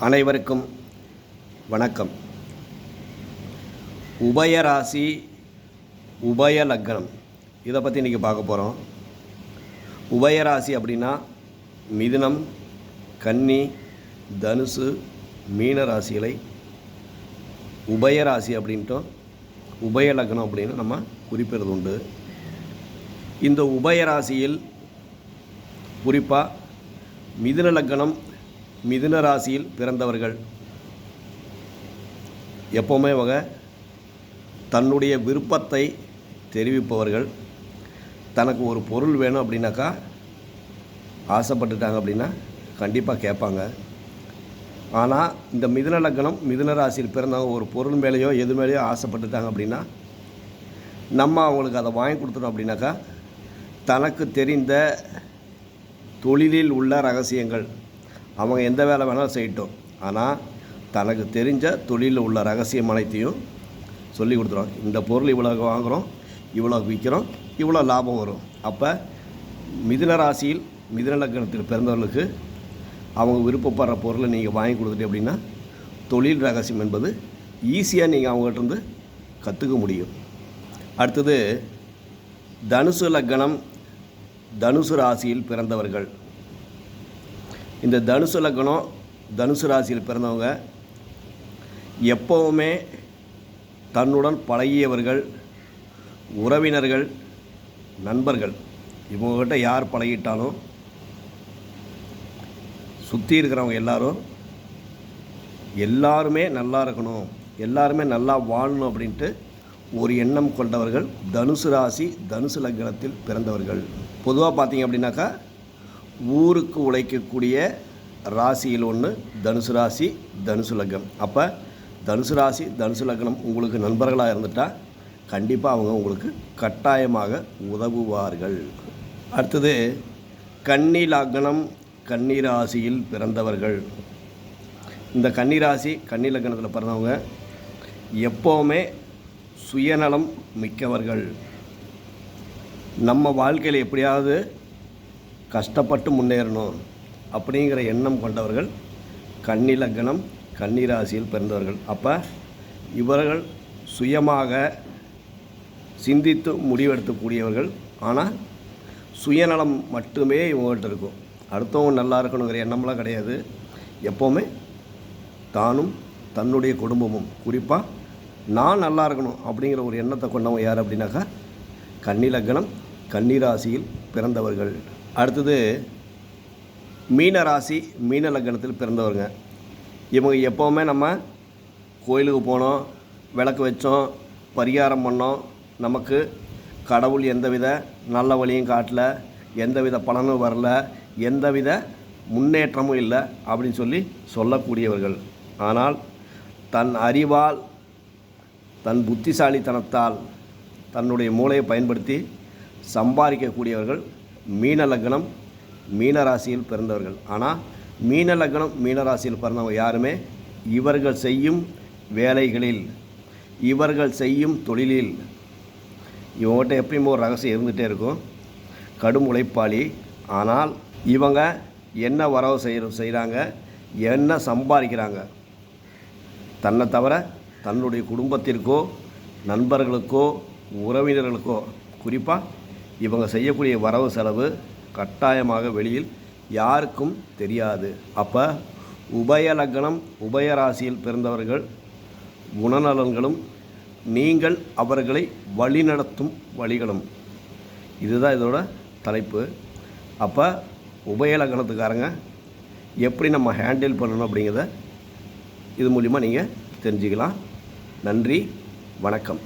அனைவருக்கும் வணக்கம். உபயராசி உபய லக்னம் இதை பற்றி இன்றைக்கி பார்க்க போகிறோம். உபயராசி அப்படின்னா மிதுனம், கன்னி, தனுசு, மீன ராசிகளை உபயராசி அப்படின்ட்டும் உபய லக்னம் அப்படின்னு நம்ம குறிப்பிடுறது உண்டு. இந்த உபயராசியில் குறிப்பாக மிதுன லக்னம் மிதுன ராசியில் பிறந்தவர்கள் எப்போவுமே அவங்க தன்னுடைய விருப்பத்தை தெரிவிப்பவர்கள். தனக்கு ஒரு பொருள் வேணும் அப்படின்னாக்கா ஆசைப்பட்டுட்டாங்க அப்படின்னா கண்டிப்பாக கேட்பாங்க. ஆனால் இந்த மிதுன லக்னம் மிதுன ராசியில் பிறந்தவங்க ஒரு பொருள் மேலேயோ எது மேலேயோ ஆசைப்பட்டுட்டாங்க அப்படின்னா நம்ம அவங்களுக்கு அதை வாங்கி கொடுத்துட்டோம் அப்படின்னாக்கா தனக்கு தெரிந்த தொழிலில் உள்ள ரகசியங்கள் அவங்க எந்த வேலை வேணாலும் செய்யட்டும், ஆனால் தனக்கு தெரிஞ்ச தொழிலில் உள்ள ரகசியம் அனைத்தையும் சொல்லி கொடுத்துருவோம். இந்த பொருள் இவ்வளோ வாங்குகிறோம், இவ்வளோ விற்கிறோம், இவ்வளோ லாபம் வரும். அப்போ மிதுன ராசியில் மிதுன லக்னத்தில் பிறந்தவர்களுக்கு அவங்க விருப்பப்படுற பொருளை நீங்கள் வாங்கி கொடுத்துட்டு அப்படின்னா தொழில் ரகசியம் என்பது ஈஸியாக நீங்கள் அவங்ககிட்டருந்து கற்றுக்க முடியும். அடுத்தது தனுசு லக்னம் தனுசு ராசியில் பிறந்தவர்கள். இந்த தனுசு லக்னம் தனுசு ராசியில் பிறந்தவங்க எப்போவுமே தன்னுடன் பழகியவர்கள், உறவினர்கள், நண்பர்கள் இவங்ககிட்ட யார் பழகிட்டாலும் சுற்றி இருக்கிறவங்க எல்லாருமே நல்லா இருக்கணும், எல்லாருமே நல்லா வாழணும் அப்படின்ட்டு ஒரு எண்ணம் கொண்டவர்கள் தனுசு ராசி தனுசு லக்னத்தில் பிறந்தவர்கள். பொதுவாக பார்த்தீங்க அப்படின்னாக்கா ஊருக்கு உழைக்கக்கூடிய ராசியில் ஒன்று தனுசு ராசி தனுசு லக்னம். அப்போ தனுசு ராசி தனுசு லக்னம் உங்களுக்கு நண்பர்களாக இருந்துட்டால் கண்டிப்பாக அவங்க உங்களுக்கு கட்டாயமாக உதவுவார்கள். அடுத்தது கன்னி லக்னம் கன்னி ராசியில் பிறந்தவர்கள். இந்த கன்னி ராசி கன்னி லக்னத்தில் பிறந்தவங்க எப்போவுமே சுயநலம் மிக்கவர்கள். நம்ம வாழ்க்கையில் எப்படியாவது கஷ்டப்பட்டு முன்னேறணும் அப்படிங்கிற எண்ணம் கொண்டவர்கள் கன்னி லக்னம் கன்னி ராசியில் பிறந்தவர்கள். அப்போ இவர்கள் சுயமாக சிந்தித்து முடிவெடுக்கக்கூடியவர்கள். ஆனால் சுயநலம் மட்டுமே இவங்கள்ட்ட இருக்கும். அடுத்தவங்க நல்லா இருக்கணுங்கிற எண்ணம்லாம் கிடையாது. எப்போவுமே தானும் தன்னுடைய குடும்பமும் குறிப்பாக நான் நல்லா இருக்கணும் அப்படிங்கிற ஒரு எண்ணத்தை கொண்டவங்க யார் அப்படின்னாக்கா கன்னி லக்னம் கன்னி ராசியில் பிறந்தவர்கள். அடுத்தது மீன ராசி மீன லக்னத்தில் பிறந்தவங்க. இவங்க எப்போவுமே நம்ம கோயிலுக்கு போனோம், விளக்கு வச்சோம், பரிகாரம் பண்ணோம், நமக்கு கடவுள் எந்தவித நல்ல வழியும் காட்டல, எந்தவித பலனும் வரல, எந்தவித முன்னேற்றமும் இல்லை அப்படின்னு சொல்லக்கூடியவர்கள். ஆனால் தன் அறிவால் தன் புத்திசாலித்தனத்தால் தன்னுடைய மூளையை பயன்படுத்தி சம்பாதிக்கக்கூடியவர்கள் மீன லக்னம் மீன ராசியில் பிறந்தவர்கள். ஆனால் மீன லக்னம் மீன ராசியில் பிறந்தவங்க யாருமே இவர்கள் செய்யும் வேலைகளில் இவர்கள் செய்யும் தொழிலில் இவங்ககிட்ட எப்பயுமே ஒரு ரகசியம் இருந்துகிட்டே இருக்கும். கடும் உழைப்பாளி. ஆனால் இவங்க என்ன வரவு செய்கிறாங்க, என்ன சம்பாதிக்கிறாங்க, தன்னை தவிர தன்னுடைய குடும்பத்திற்கோ நண்பர்களுக்கோ உறவினர்களுக்கோ குறிப்பாக இவங்க செய்யக்கூடிய வரவு செலவு கட்டாயமாக வெளியில் யாருக்கும் தெரியாது. அப்போ உபய லக்னம் உபய ராசியில் பிறந்தவர்கள் குணநலன்களும் நீங்கள் அவர்களை வழிநடத்தும் வழிகளும் இதுதான் இதோட தலைப்பு. அப்போ உபய லக்னத்துக்காரங்க எப்படி நம்ம ஹேண்டில் பண்ணணும் அப்படிங்கிறத இது மூலிமா நீங்கள் தெரிஞ்சுக்கலாம். நன்றி, வணக்கம்.